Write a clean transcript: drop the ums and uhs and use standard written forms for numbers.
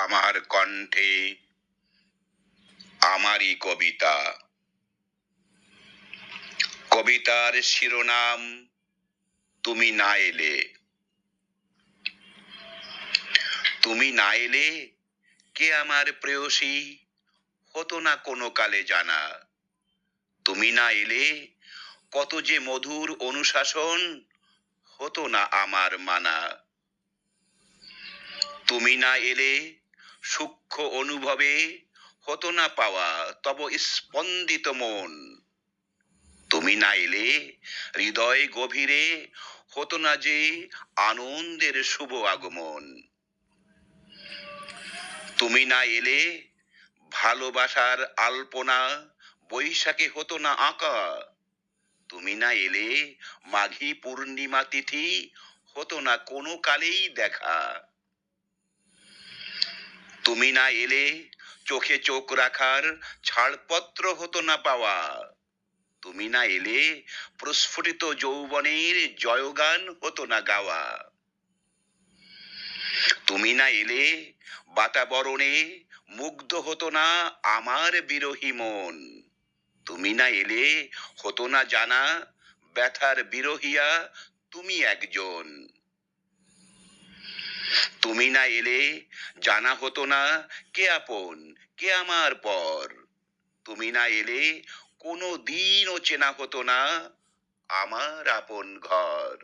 আমার কণ্ঠে আমারই কবিতা। কবিতার শিরোনাম তুমি না এলে। তুমি না এলে কে আমার প্রেয়সী হতো না কোনো কালে জানা। তুমি না এলে কত যে মধুর অনুশাসন হতো না আমার মানা। তুমি না এলে সূক্ষ্ম অনুভবে হতো না পাওয়া তব স্পন্দিত মন। তুমি না এলে হৃদয় গভীরে হতো না যে আনন্দের শুভ আগমন। তুমি না এলে ভালোবাসার আলপনা বৈশাখে হতো না আঁকা। তুমি না এলে মাঘী পূর্ণিমা তিথি হতো না কোনো কালেই দেখা। তুমি না এলে চোখে চোখ রাখার ছাড়পত্র হতো না পাওয়া। তুমি না এলে প্রস্ফুটিত যৌবনের জয়গান হতো না গাওয়া। তুমি না এলে বাতাবরণে মুগ্ধ হতো না আমার বিরহী মন। তুমি না এলে হতো না জানা ব্যথার বিরহিয়া তুমি একজন। তুমি না এলে জানা হতো না কে আপন কে আমার পর। তুমি না এলে কোনো দিনও চেনা হতো না আমার আপন ঘর।